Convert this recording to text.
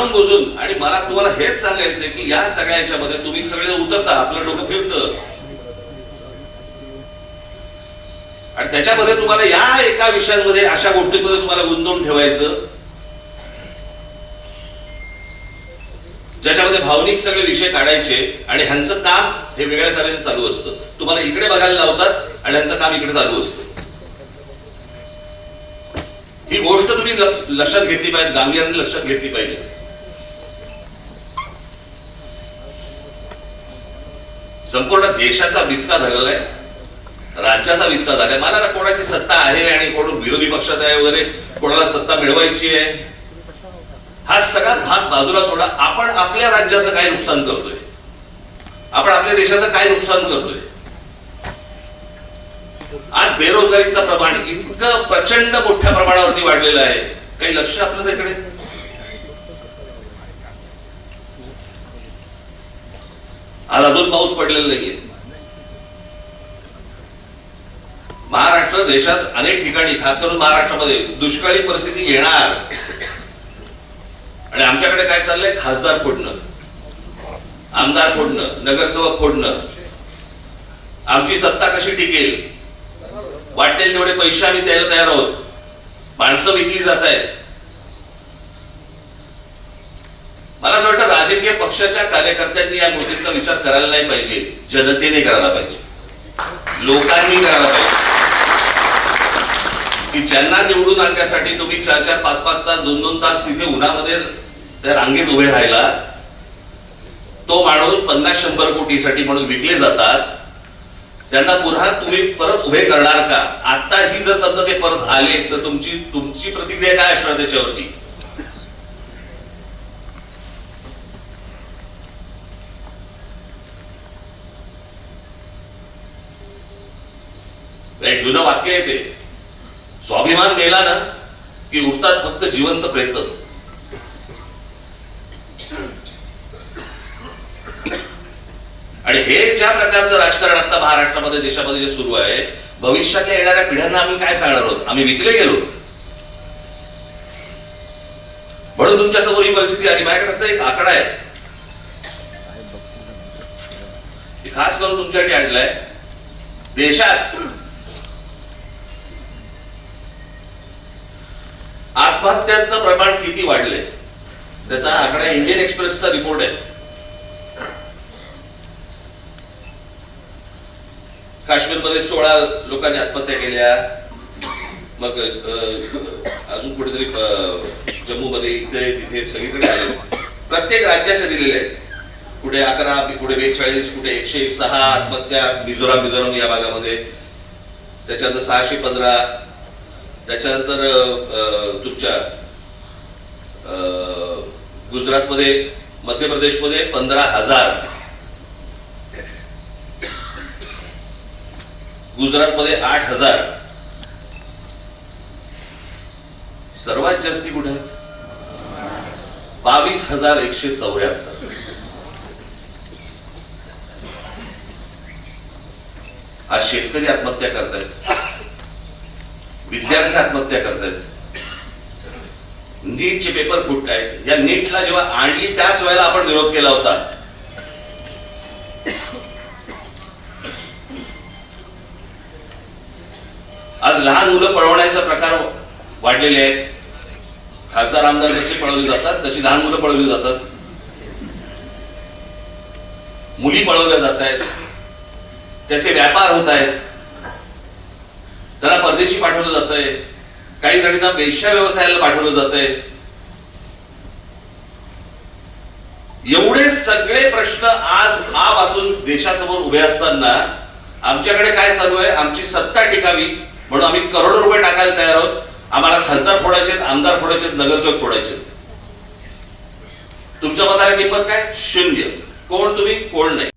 मन बुजून, आणि मला तुम्हाला हेच सांगायचंय की या सगळ्याच्या मध्ये तुम्ही सगळे उतरता, आपलं डोकं फिरतं, आणि त्याच्यामध्ये तुम्हाला या एका विषयांमध्ये अशा गोष्टींमध्ये तुम्हाला गुंतवून ठेवायचं ज्याच्यामध्ये भावनिक सगळे विषय काढायचे, आणि ह्यांचं काम हे वेगळ्या तऱ्हेने चालू असतं. तुम्हाला इकडे बघायला लावतात आणि ह्यांचं काम इकडे चालू असतं. ही गोष्ट तुम्ही लक्षात घेतली पाहिजे, गांभीर्याने लक्षात घेतली पाहिजे. संपूर्ण देशाचा विचका झालेला आहे, राज्याचा विचका झालाय. मला ना कोणाची सत्ता आहे आणि कोण विरोधी पक्षात आहे वगैरे, कोणाला सत्ता मिळवायची आहे, हा सगळा भाग बाजूला सोडा. आपण आपल्या राज्याचं काय नुकसान करतोय, आपण आपल्या देशाचं काय नुकसान करतोय. आज बेरोजगारीचं प्रमाण इतकं प्रचंड मोठ्या प्रमाणावरती वाढलेलं आहे, काही लक्ष आपलं त्याकडे. आज अजून पाऊस पडलेला नाहीये. महाराष्ट्र देशात अनेक ठिकाणी, खास करून महाराष्ट्रामध्ये दुष्काळी परिस्थिती येणार, आणि आमच्याकडे काय चाललंय, खासदार फोडणं, आमदार फोडणं, नगरसेवक फोडणं. आमची सत्ता कशी टिकेल, वाटेल तेवढे पैसे आम्ही द्यायला तयार आहोत, माणसं विकली जात आहेत. मला असं वाटतं राजकीय पक्षाच्या कार्यकर्त्यांनी या गोष्टीचा विचार करायला नाही पाहिजे, जनतेने करायला पाहिजे, लोकांनी करायला पाहिजे. की ज्यांना निवडून आणण्यासाठी तुम्ही 4-4, 5-5 तास, 2-2 तास तिथे उन्हामध्ये त्या रांगेत उभे राहिला, तो माणूस 50-100 कोटीसाठी म्हणून विकले जातात. त्यांना पुन्हा तुम्ही परत उभे करणार का? आता ही जर समजा ते परत आले तर तुमची प्रतिक्रिया काय असणार त्याच्यावरती? एक जुनं वाक्य आहे ते, स्वाभिमान मेला ना की उरतात फक्त जिवंत प्रेत. आणि हे ज्या प्रकारचं राजकारण आता महाराष्ट्रामध्ये, देशामध्ये जे सुरू आहे, भविष्यातल्या येणाऱ्या पिढ्यांना आम्ही काय सांगणार आहोत? आम्ही विकले गेलो म्हणून तुमच्या समोर ही परिस्थिती आली. माझ्याकडे एक आकडा आहे, खास करून तुमच्यासाठी आणलाय. देशात आत्महत्यांचं प्रमाण किती वाढलंय त्याचा आकडा इंडियन एक्सप्रेसचा रिपोर्ट आहे. काश्मीरमध्ये 16 लोकांनी आत्महत्या केल्या, मग अजून कुठेतरी जम्मूमध्ये, इथे तिथे सगळीकडे आले. प्रत्येक राज्याच्या दिलेल्या आहेत, कुठे 11, कुठे 42, कुठे 106 आत्महत्या मिझोराम या भागामध्ये. त्याच्यानंतर 615, त्याच्यानंतर तुमच्या गुजरातमध्ये, मध्य प्रदेशमध्ये 15,000, गुजरातमध्ये 8,000. सर्वात जास्ती कुठे आहेत? 22,174. आज शेतकरी आत्महत्या करतायत, विद्यार्थी आत्महत्या करतायत, नीटचे पेपर फुटतायत. या नीटला जेव्हा आणली त्याच वेळेला आपण विरोध केला होता. आज लहान मुलं पळवण्याचा प्रकार वाढलेले आहेत. खासदार आमदार जसे पळवले जातात तशी लहान मुलं पळवली जातात, मुली पळवल्या जात आहेत, त्याचे व्यापार होत आहेत, त्यांना परदेशी पाठवलं जात आहे, काही जणींना वेश्या व्यवसायाला पाठवलं जात आहे. एवढे सगळे प्रश्न आज आपासून देशासमोर उभे असताना आमच्याकडे काय चालू आहे? आमची सत्ता टिकावी म्हणून आम्ही करोडो रुपये टाकायला तयार आहोत. आम्हाला खासदार फोडायचे, आमदार फोडायचे, नगरसेवक फोडायचे. तुमच्या मताला किंमत काय? 0. कोण तुम्ही? कोण नाही.